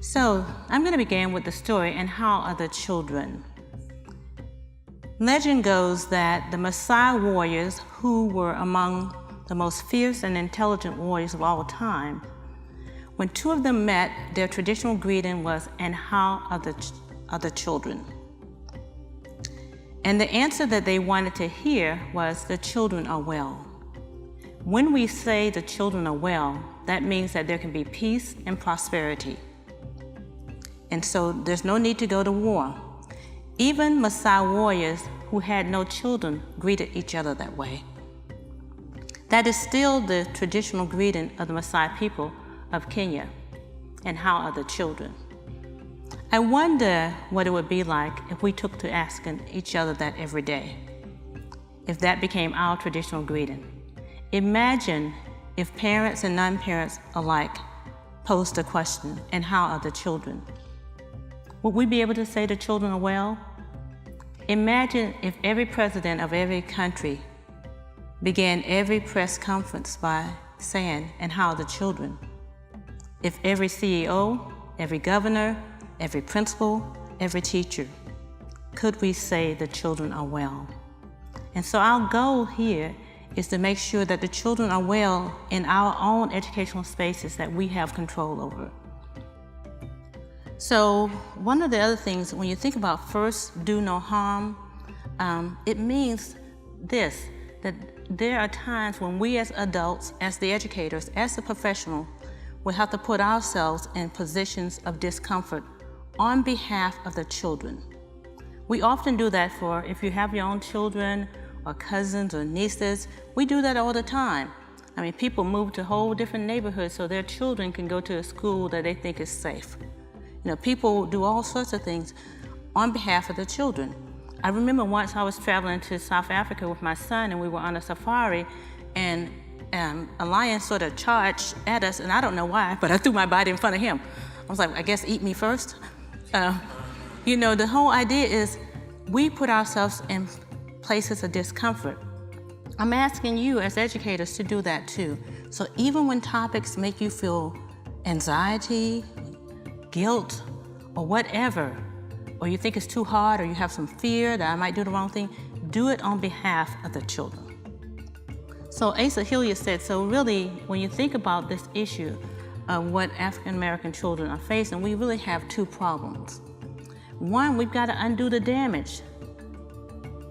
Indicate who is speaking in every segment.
Speaker 1: So I'm going to begin with the story, and how are the children? Legend goes that the Maasai warriors, who were among the most fierce and intelligent warriors of all time, when two of them met, their traditional greeting was, "And how are the children?" And the answer that they wanted to hear was, "The children are well." When we say the children are well, that means that there can be peace and prosperity. And so there's no need to go to war. Even Maasai warriors who had no children greeted each other that way. That is still the traditional greeting of the Maasai people of Kenya. And how are the children? I wonder what it would be like if we took to asking each other that every day, if that became our traditional greeting. Imagine if parents and non-parents alike posed the question, "And how are the children?" Would we be able to say the children are well? Imagine if every president of every country began every press conference by saying, "And how are the children?" If every CEO, every governor, every principal, every teacher, could we say the children are well? And so our goal here is to make sure that the children are well in our own educational spaces that we have control over. So one of the other things, when you think about first, do no harm, it means this, that there are times when we as adults, as the educators, as the professional, will have to put ourselves in positions of discomfort on behalf of the children. We often do that for, if you have your own children or cousins or nieces, we do that all the time. I mean, people move to whole different neighborhoods so their children can go to a school that they think is safe. You know, people do all sorts of things on behalf of the children. I remember once I was traveling to South Africa with my son, and we were on a safari, and a lion sort of charged at us, and I don't know why, but I threw my body in front of him. I was like, I guess eat me first. You know, the whole idea is we put ourselves in places of discomfort. I'm asking you as educators to do that too. So even when topics make you feel anxiety, guilt, or whatever, or you think it's too hard, or you have some fear that I might do the wrong thing, do it on behalf of the children. So Asa Hilliard said, so really, when you think about this issue of what African American children are facing, we really have two problems. One, we've got to undo the damage,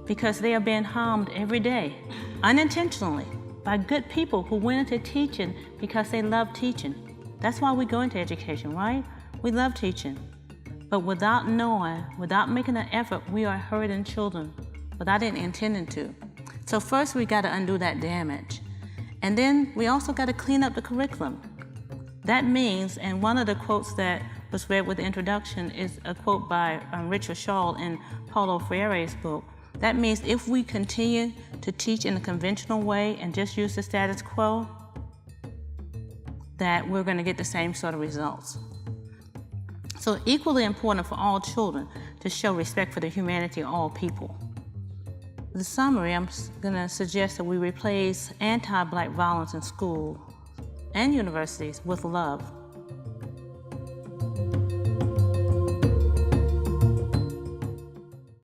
Speaker 1: because they are being harmed every day, unintentionally, by good people who went into teaching because they love teaching. That's why we go into education, right? We love teaching. But without knowing, without making an effort, we are hurting children without it intending to. So first we got to undo that damage. And then we also got to clean up the curriculum. That means, and one of the quotes that was read with the introduction is a quote by Richard Shaw in Paulo Freire's book. That means if we continue to teach in a conventional way and just use the status quo, that we're going to get the same sort of results. So equally important for all children to show respect for the humanity of all people. The summary, I'm going to suggest that we replace anti-Black violence in school and universities with love.